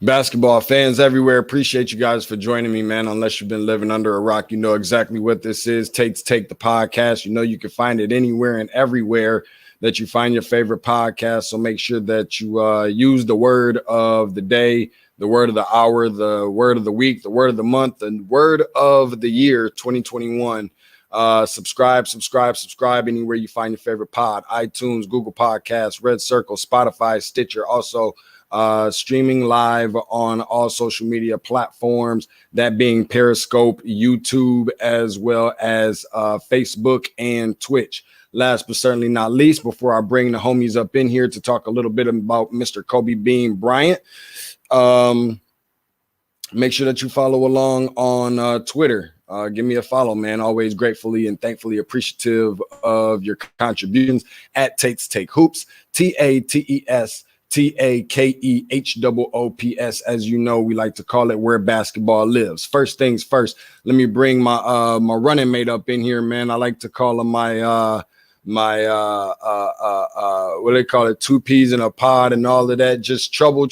Basketball fans everywhere, appreciate you guys for joining me, man. Unless you've been living under a rock, you know exactly what this is. Tate's Take the Podcast. You know you can find it anywhere and everywhere that you find your favorite podcast. So make sure that you use the word of the day, the word of the hour, the word of the week, the word of the month, and word of the year 2021. Subscribe anywhere you find your favorite pod: iTunes, Google Podcasts, Red Circle, Spotify, Stitcher. Also streaming live on all social media platforms, that being Periscope, YouTube, as well as Facebook and Twitch. Last but certainly not least, before I bring the homies up in here to talk a little bit about Mr. Kobe Bean Bryant, make sure that you follow along on Twitter. Give me a follow, man. Always gratefully and thankfully appreciative of your contributions at Tate's Take Hoops, TATES TAKEHOOPS, as you know, we like to call it, where basketball lives. First things first, let me bring my my running mate up in here, man. I like to call him my what they call it, two peas in a pod and all of that. Just trouble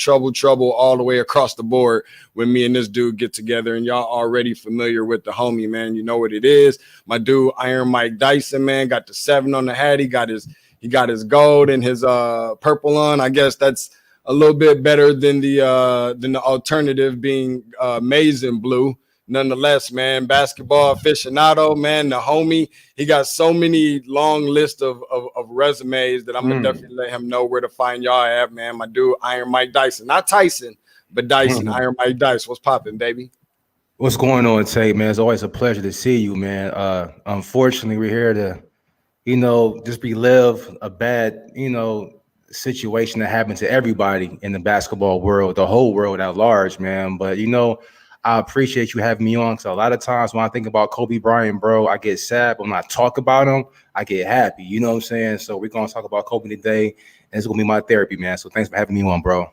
all the way across the board when me and this dude get together. And y'all already familiar with the homie, man. You know what it is. My dude Iron Mike Dyson, man, got the 7 on the hat. He got his gold and his purple on. I guess that's a little bit better than the alternative being maize and blue. Nonetheless, man, basketball aficionado, man, the homie, he got so many long list of resumes that I'm gonna definitely let him know where to find y'all at, man. My dude Iron Mike Dyson, not Tyson, but Dyson. Iron Mike Dyson, what's popping, baby? What's going on, Tate, man? It's always a pleasure to see you, man. Unfortunately, we're here to just relive a bad, situation that happened to everybody in the basketball world, the whole world at large, man. But, I appreciate you having me on, because a lot of times when I think about Kobe Bryant, bro, I get sad. But when I talk about him, I get happy. You know what I'm saying? So we're going to talk about Kobe today, and it's going to be my therapy, man. So thanks for having me on, bro.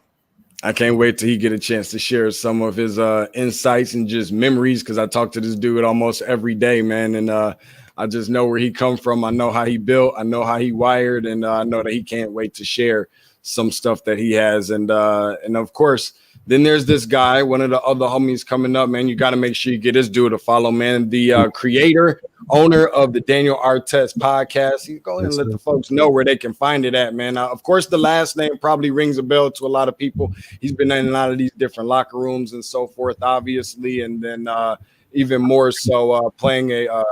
I can't wait till he get a chance to share some of his insights and just memories, because I talk to this dude almost every day, man. And I just know where he come from. I know how he built. I know how he wired, and I know that he can't wait to share some stuff that he has. And of course, then there's this guy, one of the other homies coming up, man. You got to make sure you get this dude a follow, man. The creator, owner of the Daniel Artest podcast. You go ahead and let the folks know where they can find it at, man. Of course, the last name probably rings a bell to a lot of people. He's been in a lot of these different locker rooms and so forth, obviously, and then even more so playing a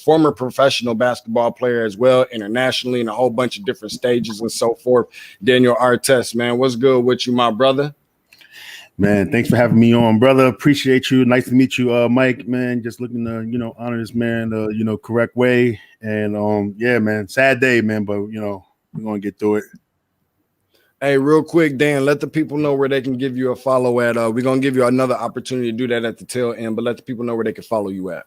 former professional basketball player as well, internationally, in a whole bunch of different stages and so forth. Daniel Artest, man, what's good with you, my brother? Man, thanks for having me on, brother. Appreciate you. Nice to meet you, Mike, man. Just looking to, honor this man, correct way. And yeah, man, sad day, man, but we're gonna get through it. Hey, real quick, Dan, let the people know where they can give you a follow at. We're gonna give you another opportunity to do that at the tail end, but let the people know where they can follow you at.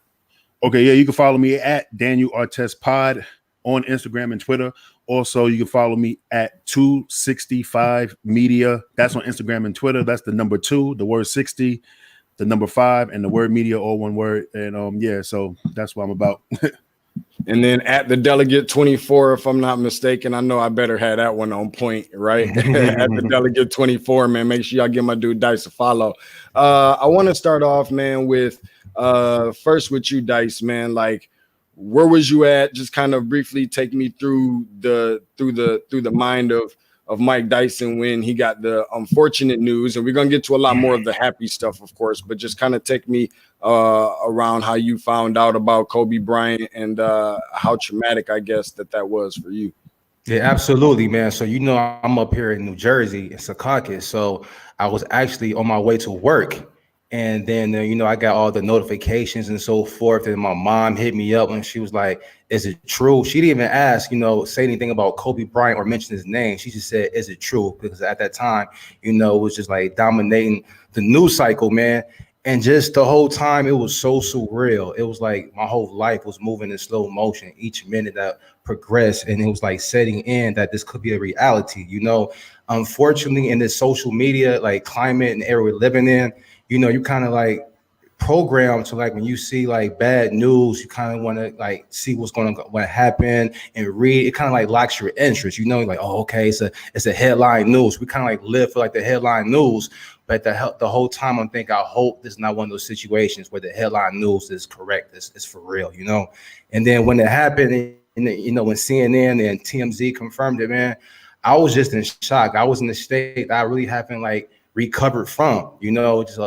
Okay, yeah, you can follow me at Daniel Artest Pod on Instagram and Twitter. Also, you can follow me at 265 Media. That's on Instagram and Twitter. That's the number 2, the word 60, the number 5, and the word media, all one word. And yeah, so that's what I'm about. And then at the Delegate 24, if I'm not mistaken, I know I better have that one on point, right? At the Delegate 24, man, make sure y'all give my dude Dice a follow. I want to start off, man, with first with you, Dice, man. Like, where was you at? Just kind of briefly take me through the mind of Mike Dyson when he got the unfortunate news, and we're gonna get to a lot more of the happy stuff, of course, but just kind of take me around how you found out about Kobe Bryant and how traumatic, I guess, that was for you. Yeah, absolutely, man. So I'm up here in New Jersey, in Secaucus. So I was actually on my way to work. And then, I got all the notifications and so forth. And my mom hit me up and she was like, is it true? She didn't even ask, say anything about Kobe Bryant or mention his name. She just said, is it true? Because at that time, it was just like dominating the news cycle, man. And just the whole time, it was so surreal. It was like my whole life was moving in slow motion. Each minute that progressed, and it was like setting in that this could be a reality. Unfortunately, in this social media like climate and era we're living in, you kind of like programmed to like when you see like bad news, you kind of want to like see what's going to happen and read. It kind of like locks your interest, you know, like, oh, okay, it's a headline news. We kind of like live for like the headline news, but the whole time I'm thinking, I hope this is not one of those situations where the headline news is correct. It's for real, you know. And then when it happened, and you know, when CNN and TMZ confirmed it, man, I was just in shock. I was in a state that I really haven't like recovered from, you know, just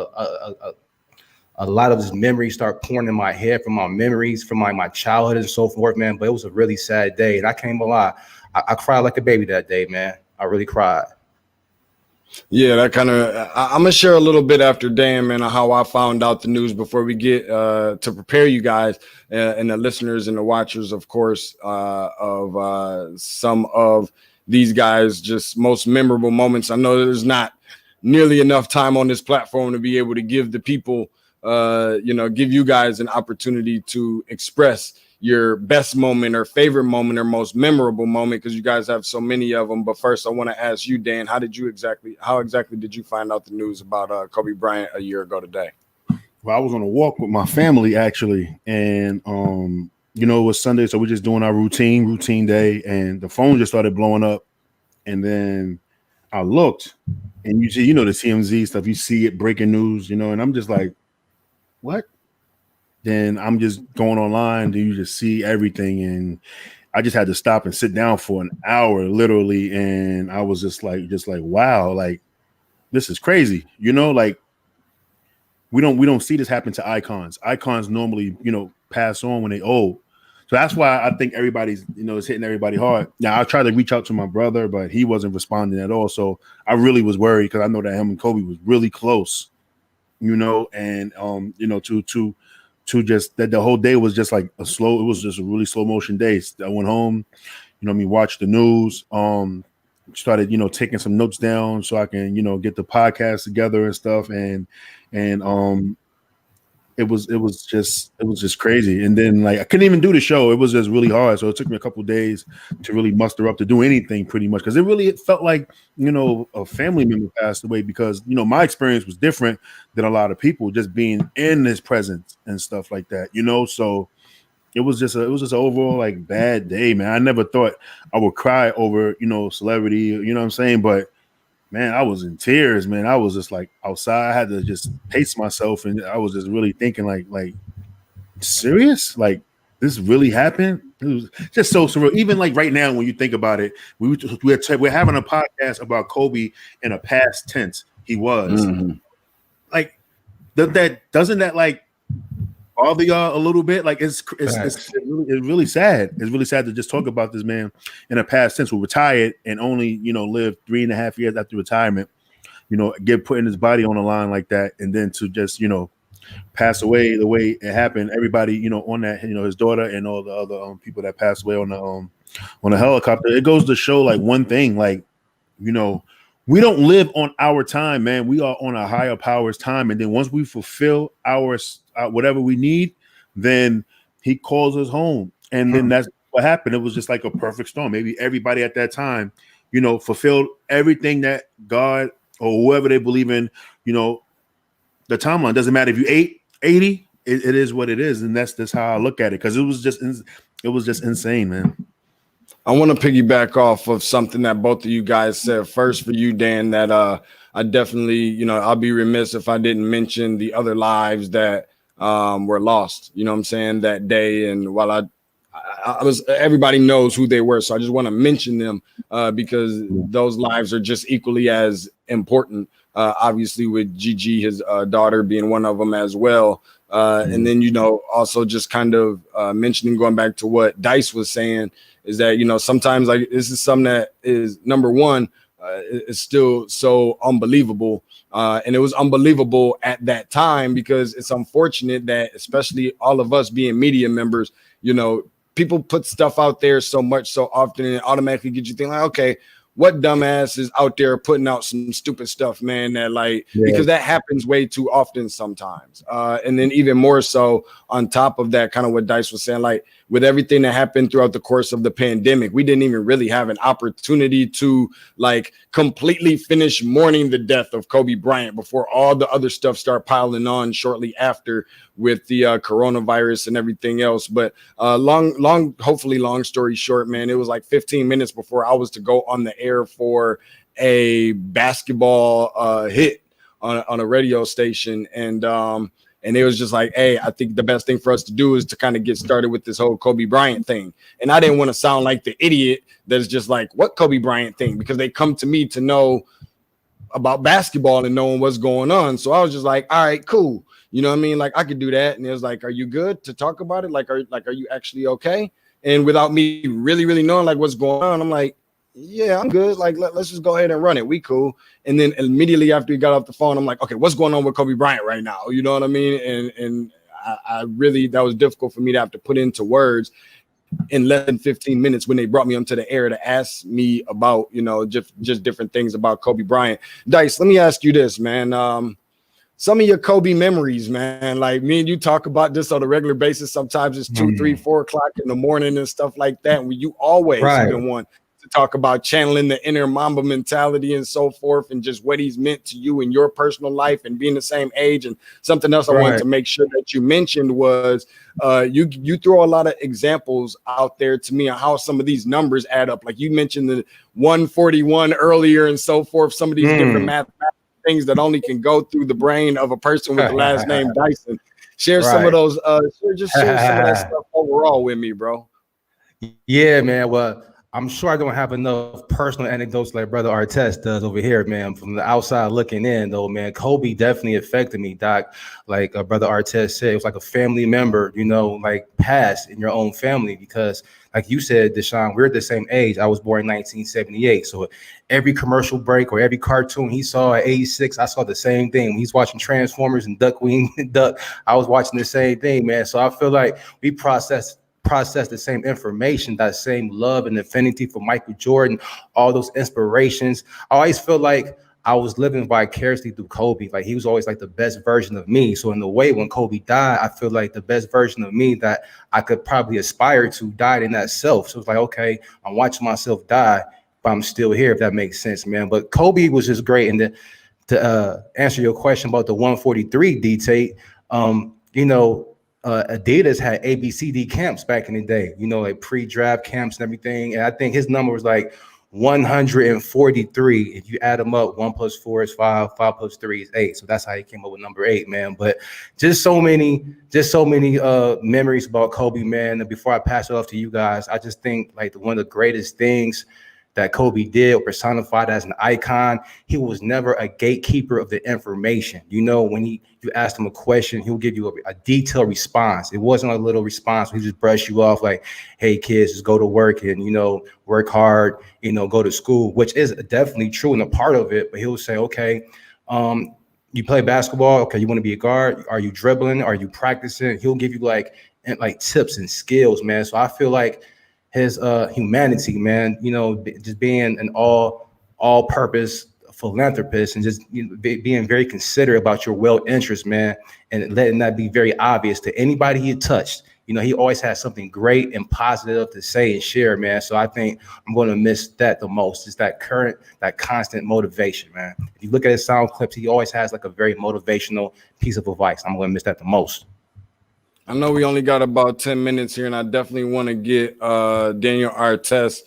a lot of this memories start pouring in my head from my memories from my childhood and so forth, man. But it was a really sad day, and I can't even lie, I cried like a baby that day, man. I really cried. Yeah, that kind of, I'm gonna share a little bit after Dan, man, on how I found out the news before we get to prepare you guys and the listeners and the watchers, of course, of some of these guys' just most memorable moments. I know there's not nearly enough time on this platform to be able to give the people, give you guys an opportunity to express your best moment or favorite moment or most memorable moment, because you guys have so many of them. But first, I want to ask you, Dan, how exactly did you find out the news about Kobe Bryant a year ago today? Well, I was on a walk with my family actually, and it was Sunday, so we're just doing our routine day, and the phone just started blowing up, and then I looked, and you see, the TMZ stuff, you see it, breaking news, and I'm just like, what? Then I'm just going online, then you just see everything, and I just had to stop and sit down for an hour, literally, and I was just like, wow, like this is crazy, like we don't see this happen to icons. Icons normally, pass on when they old. So that's why I think everybody's, it's hitting everybody hard. Now I tried to reach out to my brother, but he wasn't responding at all. So I really was worried because I know that him and Kobe was really close, and to just that the whole day was just like it was just a really slow motion day. I went home, watched the news, started, taking some notes down so I can, get the podcast together and stuff. And it was just crazy. And then like I couldn't even do the show. It was just really hard. So it took me a couple of days to really muster up to do anything pretty much, because it felt like, a family member passed away, because, my experience was different than a lot of people just being in his presence and stuff like that, so it was just an overall like bad day, man. I never thought I would cry over, celebrity, you know what I'm saying? But man, I was in tears, man. I was just like outside. I had to just pace myself, and I was just really thinking, like, serious? Like, this really happened? It was just so surreal. Even like right now, when you think about it, we're having a podcast about Kobe in a past tense. He was like, doesn't that like bother y'all a little bit? Like it's really sad. It's really sad to just talk about this man in a past tense, who retired and only lived 3.5 years after retirement, get putting his body on the line like that, and then to just pass away the way it happened. Everybody on that, his daughter and all the other people that passed away on the helicopter. It goes to show like one thing, like we don't live on our time, man. We are on a higher power's time. And then once we fulfill our whatever we need, then he calls us home. And then that's what happened. It was just like a perfect storm. Maybe everybody at that time, fulfilled everything that God or whoever they believe in, the timeline. Doesn't matter if you 80, it is what it is. And that's just how I look at it. Because it was just insane, man. I want to piggyback off of something that both of you guys said. First, for you, Dan, that I definitely, I'll be remiss if I didn't mention the other lives that were lost, what I'm saying, that day. And while I was, everybody knows who they were. So I just want to mention them because those lives are just equally as important. Obviously, with Gigi, his daughter, being one of them as well. And then, also just kind of mentioning, going back to what Dice was saying, is that, sometimes like this is something that is, number one, is still so unbelievable. And it was unbelievable at that time, because it's unfortunate that, especially all of us being media members, people put stuff out there so much so often, and it automatically gets you thinking like, okay, what dumbass is out there putting out some stupid stuff, man, that like, because that happens way too often sometimes. And then even more so on top of that, kind of what Dice was saying, like with everything that happened throughout the course of the pandemic, we didn't even really have an opportunity to like completely finish mourning the death of Kobe Bryant before all the other stuff started piling on shortly after with the coronavirus and everything else. But hopefully long story short, man, it was like 15 minutes before I was to go on the air for a basketball hit on a radio station. And it was just like, hey, I think the best thing for us to do is to kind of get started with this whole Kobe Bryant thing. And I didn't want to sound like the idiot that's just like, what Kobe Bryant thing? Because they come to me to know about basketball and knowing what's going on. So I was just like, all right, cool. You know what I mean? Like I could do that. And it was like, are you good to talk about it? Like, are you actually okay? And without me really knowing like what's going on, I'm like, yeah, I'm good. Like, let's just go ahead and run it. We cool. And then immediately after we got off the phone, I'm like, okay, what's going on with Kobe Bryant right now? You know what I mean? And I really, that was difficult for me to have to put into words in less than 15 minutes when they brought me onto the air to ask me about, you know, just different things about Kobe Bryant. Dice, let me ask you this, man. Some of your Kobe memories, man, like me and you talk about this on a regular basis. Sometimes it's 2, 3, 4 o'clock in the morning and stuff like that. And you always been one to talk about channeling the inner Mamba mentality and so forth, and just what he's meant to you in your personal life and being the same age. And something else I wanted to make sure that you mentioned was you throw a lot of examples out there to me on how some of these numbers add up. Like you mentioned the 141 earlier and so forth, some of these different mathematical things that only can go through the brain of a person with the last name Dyson. Share some of those, share some of that stuff overall with me, bro. Yeah, man. Well, I'm sure I don't have enough personal anecdotes like Brother Artest does over here, man. From the outside looking in, though, man, Kobe definitely affected me, Doc. Like Brother Artest said, it was like a family member, you know, like passed in your own family. Because, like you said, Deshaun, we're the same age. I was born in 1978. So every commercial break or every cartoon he saw at 86, I saw the same thing. When he's watching Transformers and Duckwing and Duck, I was watching the same thing, man. So I feel like we process the same information, that same love and affinity for Michael Jordan, all those inspirations. I always feel like I was living vicariously through Kobe. Like he was always like the best version of me. So in the way when Kobe died, I feel like the best version of me that I could probably aspire to died in that self. So it's like, okay, I'm watching myself die, but I'm still here, if that makes sense, man. But Kobe was just great. And to answer your question about the 143 D Tate, you know, Adidas had ABCD camps back in the day, you know, like pre-draft camps and everything. And I think his number was like 143. If you add them up, 1 + 4 is 5, 5 + 3 is 8. So that's how he came up with number 8, man. But just so many memories about Kobe, man. And before I pass it off to you guys, I just think like one of the greatest things that Kobe did, or personified as an icon, he was never a gatekeeper of the information. You know, when you asked him a question, he'll give you a detailed response. It wasn't a little response. He just brushed you off like, hey, kids, just go to work and, you know, work hard, you know, go to school, which is definitely true and a part of it. But he'll say, okay, you play basketball. Okay, you want to be a guard? Are you dribbling? Are you practicing? He'll give you like tips and skills, man. So I feel like his humanity, man, you know, just being an all-purpose philanthropist and just, you know, being very considerate about your well-interest, man, and letting that be very obvious to anybody he touched. You know, he always has something great and positive to say and share, man. So I think I'm going to miss that the most. It's that constant motivation, man. If you look at his sound clips, he always has like a very motivational piece of advice. I'm going to miss that the most. I know we only got about 10 minutes here, and I definitely want to get Daniel Artest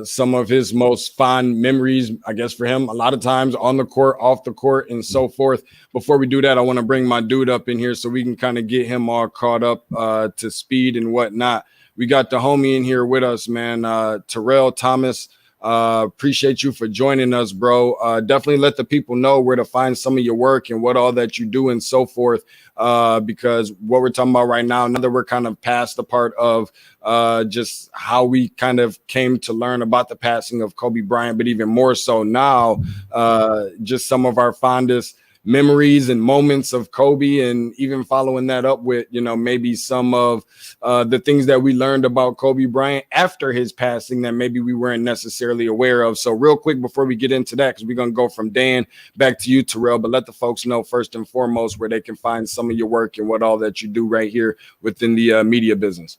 some of his most fond memories, I guess, for him, a lot of times on the court, off the court, and so forth. Before we do that, I want to bring my dude up in here so we can kind of get him all caught up to speed and whatnot. We got the homie in here with us, man, Terrell Thomas. Appreciate you for joining us, bro. Definitely let the people know where to find some of your work and what all that you do and so forth, because what we're talking about right now that we're kind of past the part of just how we kind of came to learn about the passing of Kobe Bryant, but even more so now, just some of our fondest memories and moments of Kobe, and even following that up with, you know, maybe some of the things that we learned about Kobe Bryant after his passing that maybe we weren't necessarily aware of. So real quick before we get into that, because we're going to go from Dan back to you, Terrell, but let the folks know first and foremost where they can find some of your work and what all that you do right here within the media business.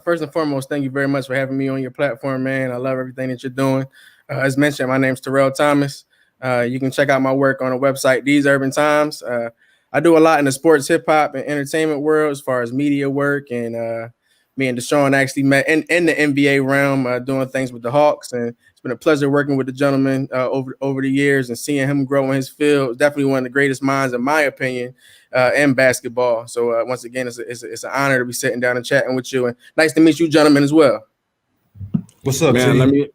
First and foremost, thank you very much for having me on your platform, man. I love everything that you're doing. As mentioned, my name's Terrell Thomas. You can check out my work on the website, These Urban Times. I do a lot in the sports, hip hop, and entertainment world as far as media work. And me and Deshaun actually met in the NBA realm, doing things with the Hawks. And it's been a pleasure working with the gentleman over the years and seeing him grow in his field. Definitely one of the greatest minds, in my opinion, in basketball. So once again, it's an honor to be sitting down and chatting with you. And nice to meet you, gentlemen, as well. What's up, man?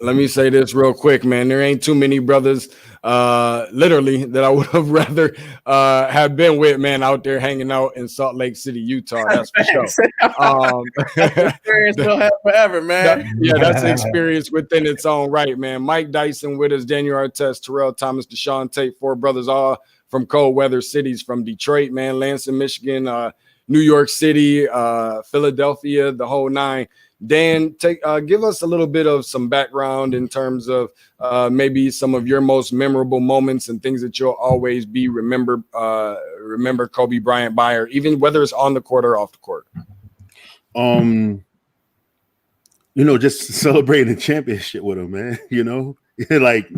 Let me say this real quick, man. There ain't too many brothers, literally, that I would have rather have been with, man, out there hanging out in Salt Lake City, Utah. That's for sure. Experience will have forever, man. That's an experience within its own right, man. Mike Dyson with us, Daniel Artest, Terrell Thomas, Deshaun Tate, four brothers, all from cold weather cities, from Detroit, man, Lansing, Michigan, New York City, Philadelphia, the whole nine. Dan, give us a little bit of some background in terms of maybe some of your most memorable moments and things that you'll always be remember Kobe Bryant by, or even whether it's on the court or off the court. You know, just celebrating the championship with him, man. You know, like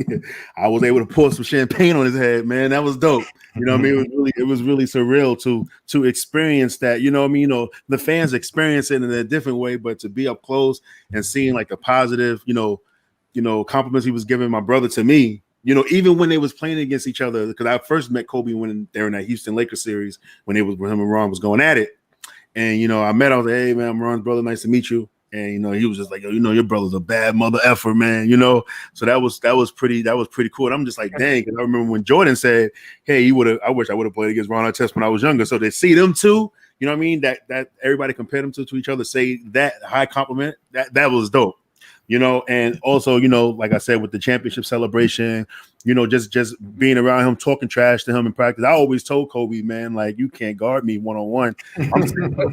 I was able to pour some champagne on his head, man. That was dope. You know what I mean? It was really surreal to experience that. You know what I mean? You know, the fans experience it in a different way, but to be up close and seeing like the positive, you know, compliments he was giving my brother to me. You know, even when they was playing against each other, because I first met Kobe when they're in that Houston Lakers series when him and Ron was going at it. And you know, I met him, I was like, hey man, I'm Ron's brother, nice to meet you. And you know, he was just like, yo, you know, your brother's a bad mother effer, man. You know, so that was pretty cool. And I'm just like, dang, because I remember when Jordan said, hey, I wish I would have played against Ron Artest when I was younger. So they see them two, you know what I mean? That everybody compared them to each other, say that high compliment, that was dope. You know, and also, you know, like I said, with the championship celebration, you know, just being around him, talking trash to him in practice. I always told Kobe, man, like, you can't guard me one-on-one. I'm 6'4",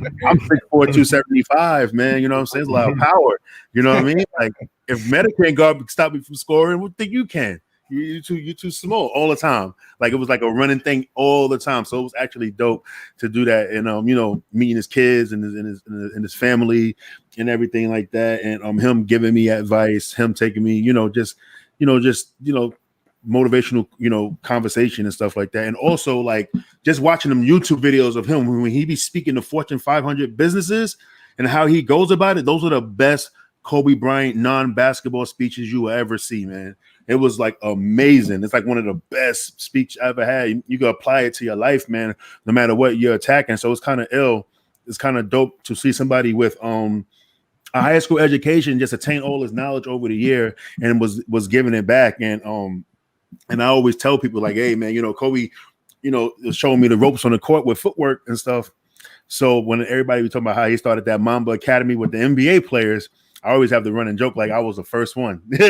275, man. You know what I'm saying? It's a lot of power. You know what I mean? Like, if Meta can't stop me from scoring, what think you can? You're too small all the time. Like, it was like a running thing all the time. So it was actually dope to do that. And you know, meeting his kids and his family and everything like that. And him giving me advice, him taking me, just motivational, conversation and stuff like that. And also like just watching them YouTube videos of him when he be speaking to Fortune 500 businesses and how he goes about it. Those are the best Kobe Bryant non-basketball speeches you will ever see, man. It was like amazing. It's like one of the best speeches I ever had. You can apply it to your life, man, no matter what you're attacking. So it's kind of ill. It's kind of dope to see somebody with a high school education just attain all his knowledge over the year and was giving it back. And I always tell people like, hey, man, Kobe, was showing me the ropes on the court with footwork and stuff. So when everybody was talking about how he started that Mamba Academy with the NBA players, I always have the running joke like I was the first one. The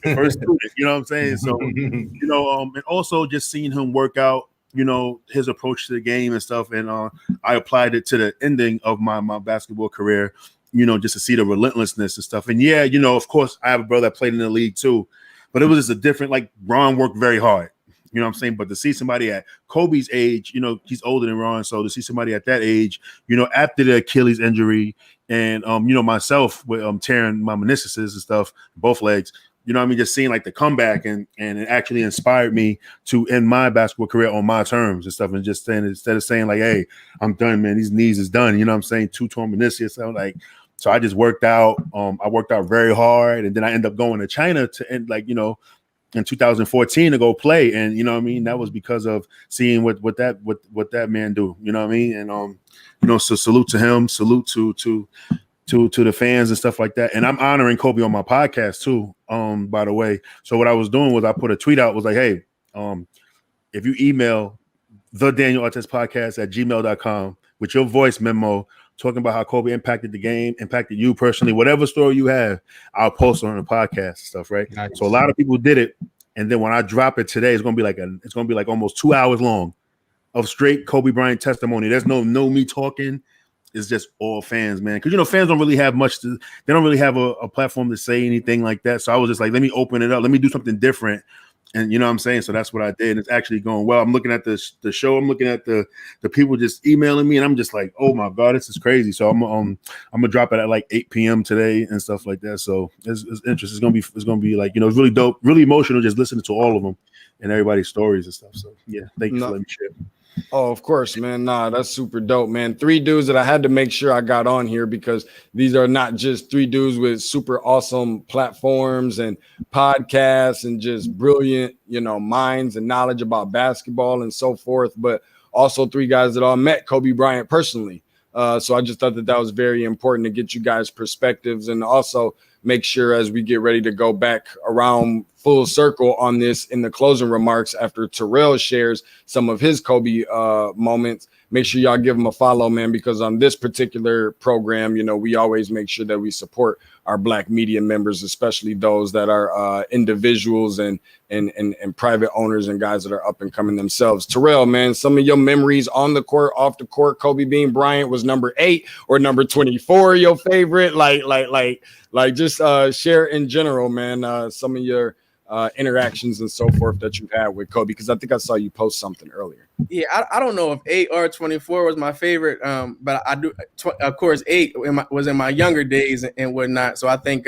first student. You know what I'm saying? So, and also just seeing him work out, his approach to the game and stuff. And I applied it to the ending of my basketball career, just to see the relentlessness and stuff. And yeah, of course, I have a brother that played in the league too, but it was just a different, like Ron worked very hard. You know what I'm saying? But to see somebody at Kobe's age, he's older than Ron. So to see somebody at that age, after the Achilles injury and, myself with tearing my meniscuses and stuff, both legs, just seeing like the comeback and it actually inspired me to end my basketball career on my terms and stuff. And just saying, instead of saying like, hey, I'm done, man, these knees is done. You know what I'm saying? 2 torn meniscus. So I just worked out. I worked out very hard. And then I ended up going to China to end in 2014 to go play. And that was because of seeing what that man do, and so salute to him, salute to the fans and stuff like that. And I'm honoring Kobe on my podcast too, by the way. So what I was doing was I put a tweet out, was like, hey, if you email the Daniel Artest podcast at gmail.com with your voice memo talking about how Kobe impacted the game, impacted you personally, whatever story you have, I'll post on the podcast and stuff, right? Nice. So a lot of people did it, and then when I drop it today, it's gonna be like almost 2 hours long of straight Kobe Bryant testimony. There's no me talking. It's just all fans, man. Because fans don't really have much to. They don't really have a platform to say anything like that. So I was just like, let me open it up. Let me do something different. And you know what I'm saying? So that's what I did. It's actually going well. I'm looking at the show. I'm looking at the people just emailing me, and I'm just like, oh my God, this is crazy. So I'm gonna drop it at like 8 p.m. today and stuff like that. So it's interesting. It's gonna be like, it's really dope, really emotional just listening to all of them and everybody's stories and stuff. So yeah, thank you for letting me share. Oh, of course, man. Nah, that's super dope, man. 3 dudes that I had to make sure I got on here because these are not just 3 dudes with super awesome platforms and podcasts and just brilliant, minds and knowledge about basketball and so forth, but also 3 guys that all met Kobe Bryant personally. So I just thought that was very important to get you guys' perspectives and also make sure as we get ready to go back around full circle on this in the closing remarks after Terrell shares some of his Kobe moments. Make sure y'all give him a follow, man, because on this particular program, we always make sure that we support our Black media members, especially those that are individuals and private owners and guys that are up and coming themselves. Terrell, man, some of your memories on the court, off the court, Kobe Bean Bryant was number 8 or number 24, your favorite? Just share in general, man, some of your interactions and so forth that you've had with Kobe, because I think I saw you post something earlier. Yeah, I don't know if 8 or 24 was my favorite, but I do. Of course, 8 was in my younger days and whatnot. So I think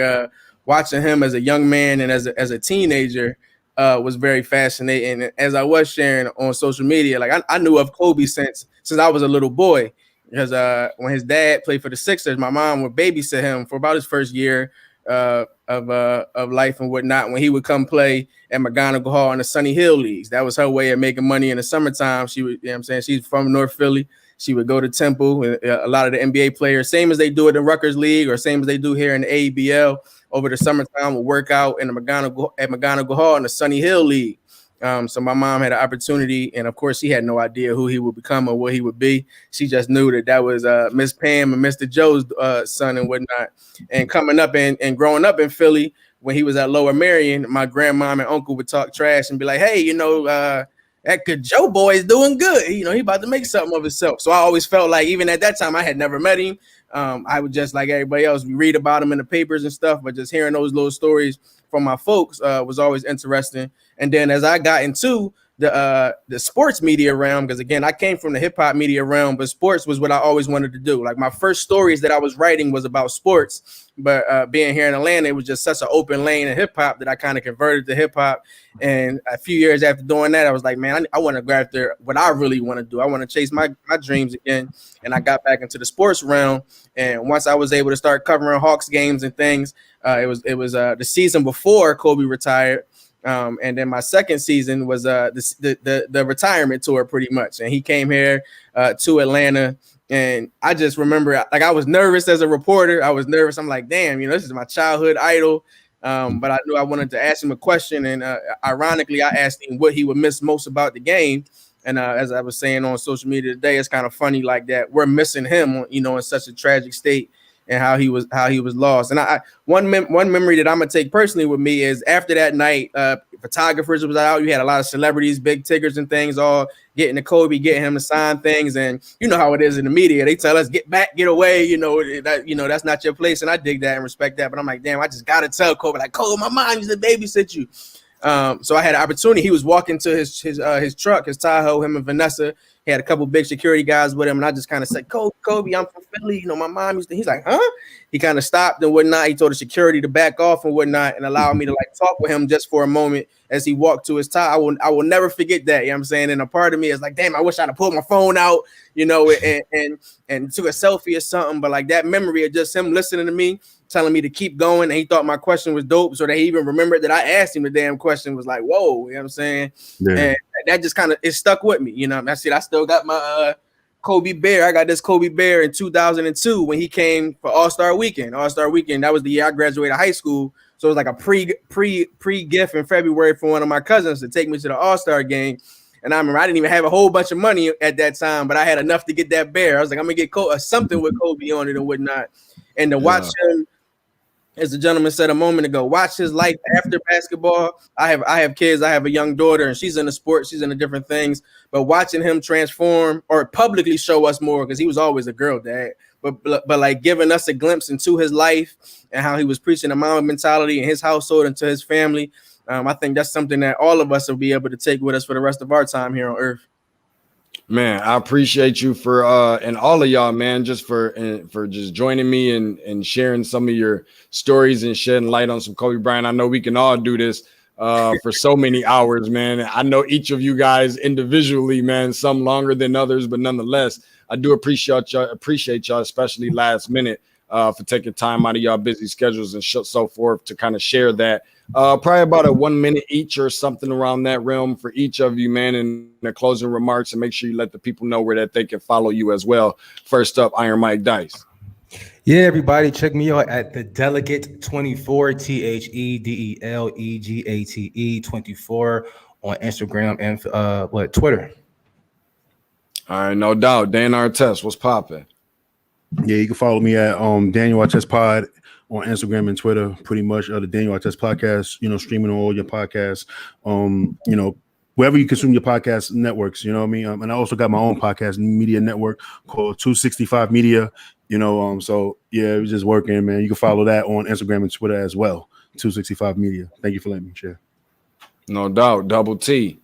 watching him as a young man and as a teenager was very fascinating. And as I was sharing on social media, like I knew of Kobe since I was a little boy, because when his dad played for the Sixers, my mom would babysit him for about his first year of life and whatnot. When he would come play at McGonigal Hall in the Sunny Hill leagues, that was her way of making money in the summertime. She would, she's from North Philly. She would go to Temple. A lot of the NBA players, same as they do at the Rutgers League or same as they do here in the ABL over the summertime, would work out in the McGonigal Hall in the Sunny Hill League. So my mom had an opportunity, and of course, she had no idea who he would become or what he would be. She just knew that was Miss Pam and Mr. Joe's son and whatnot. And coming up and growing up in Philly, when he was at Lower Merion, my grandmom and uncle would talk trash and be like, "Hey, that good Joe boy is doing good. He about to make something of himself." So I always felt like, even at that time, I had never met him. I would just, like everybody else, we read about him in the papers and stuff, but just hearing those little stories from my folks was always interesting. And then as I got into the sports media realm, because again, I came from the hip hop media realm, but sports was what I always wanted to do. Like my first stories that I was writing was about sports, but being here in Atlanta, it was just such an open lane in hip hop that I kind of converted to hip hop. And a few years after doing that, I was like, man, I want to go after what I really want to do. I want to chase my dreams again. And I got back into the sports realm. And once I was able to start covering Hawks games and things, it was the season before Kobe retired. And then my second season was the retirement tour, pretty much. And he came here to Atlanta, and I just remember, like, I was nervous as a reporter. I was nervous. I'm like, damn, this is my childhood idol. But I knew I wanted to ask him a question, and ironically, I asked him what he would miss most about the game. And as I was saying on social media today, it's kind of funny like that. We're missing him, in such a tragic state, and how he was lost. And one memory that I'm gonna take personally with me is after that night, photographers was out. You had a lot of celebrities, big tickers and things, all getting to Kobe, getting him to sign things. And you know how it is in the media. They tell us, get back, get away, that's not your place. And I dig that and respect that. But I'm like, damn, I just gotta tell Kobe, like, Kobe, my mom used to babysit you. So I had an opportunity. He was walking to his truck, his Tahoe, him and Vanessa. He had a couple big security guys with him, and I just kind of said, Kobe, I'm from Philly. My mom used to. He's like, huh? He kind of stopped and whatnot. He told the security to back off and whatnot, and allowed me to talk with him just for a moment as he walked to his tie. I will never forget that. You know what I'm saying? And a part of me is like, damn, I wish I'd have pulled my phone out, and took a selfie or something. But like that memory of just him listening to me, telling me to keep going, and he thought my question was dope, so that he even remembered that I asked him the damn question, was like, whoa, you know what I'm saying? Yeah. And that just kind of, it stuck with me, I still got my Kobe Bear. I got this Kobe Bear in 2002 when he came for All-Star Weekend. All-Star Weekend, that was the year I graduated high school, so it was like a pre gift in February for one of my cousins to take me to the All-Star game. And I remember I didn't even have a whole bunch of money at that time, but I had enough to get that bear. I was like, I'm gonna get something with Kobe on it and whatnot. And to watch him, as the gentleman said a moment ago, watch his life after basketball. I have kids. I have a young daughter, and she's in the sport. She's in the different things. But watching him transform or publicly show us more, because he was always a girl dad. But like giving us a glimpse into his life and how he was preaching the Mamba mentality in his household and to his family. I think that's something that all of us will be able to take with us for the rest of our time here on Earth. Man, I appreciate you for and all of y'all, man, just for just joining me and sharing some of your stories and shedding light on some Kobe Bryant. I know we can all do this for so many hours, man. I know each of you guys individually, man, some longer than others, but nonetheless, I do appreciate y'all, especially last minute, for taking time out of y'all busy schedules and so forth to kind of share that. Probably about a 1 minute each or something around that realm for each of you, man, and the closing remarks, and make sure you let the people know where that they can follow you as well. First up, Iron Mike Dice. Yeah, everybody, check me out at the Delegate 24, TheDelegate 24 on Instagram and Twitter. All right, no doubt. Dan Artest, what's popping? Yeah, you can follow me at Daniel Artest Pod on Instagram and Twitter. Pretty much the Daniel Artest Podcast. Streaming on all your podcasts. Wherever you consume your podcast networks. You know what I mean. And I also got my own podcast media network called 265 Media. So yeah, it was just working, man. You can follow that on Instagram and Twitter as well. 265 Media. Thank you for letting me share. No doubt. Double T.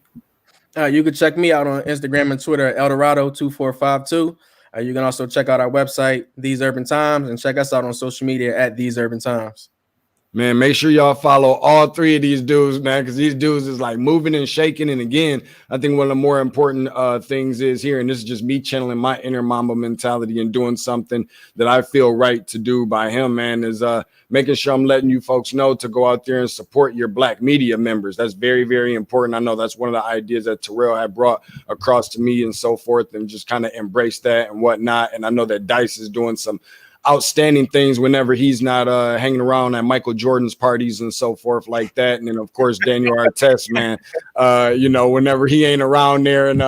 You can check me out on Instagram and Twitter at Eldorado2452. You can also check out our website, These Urban Times, and check us out on social media at These Urban Times. Man, make sure y'all follow all three of these dudes, man, because these dudes is like moving and shaking. And again, I think one of the more important things is here, and this is just me channeling my inner Mamba mentality and doing something that I feel right to do by him, man, is making sure I'm letting you folks know to go out there and support your Black media members. That's very, very important. I know that's one of the ideas that Terrell had brought across to me and so forth, and just kind of embrace that and whatnot. And I know that Dice is doing some outstanding things whenever he's not hanging around at Michael Jordan's parties and so forth like that. And then of course Daniel Artest, man, whenever he ain't around there and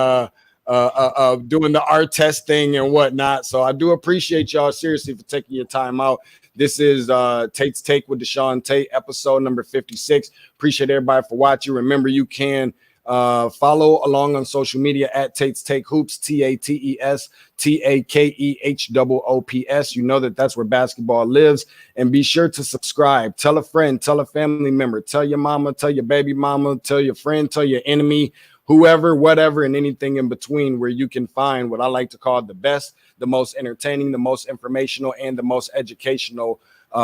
doing the Artest thing and whatnot. So I do appreciate y'all seriously for taking your time out. This is Tate's Take with Deshaun Tate, episode number 56. Appreciate everybody for watching. Remember, you can follow along on social media at Tate's Take Hoops, TATES TAKEHOOPS. You know that's where basketball lives. And be sure to subscribe. Tell a friend, tell a family member, tell your mama, tell your baby mama, tell your friend, tell your enemy, whoever, whatever, and anything in between, where you can find what I like to call the best, the most entertaining, the most informational, and the most educational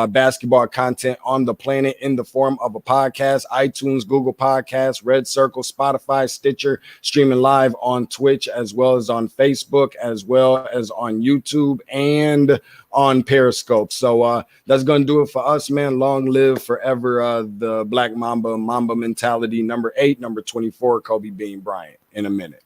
basketball content on the planet in the form of a podcast. iTunes, Google Podcasts, Red Circle, Spotify, Stitcher, streaming live on Twitch, as well as on Facebook, as well as on YouTube and on Periscope. So that's going to do it for us, man. Long live forever the Black Mamba mentality, number 8, number 24, Kobe Bean Bryant. In a minute.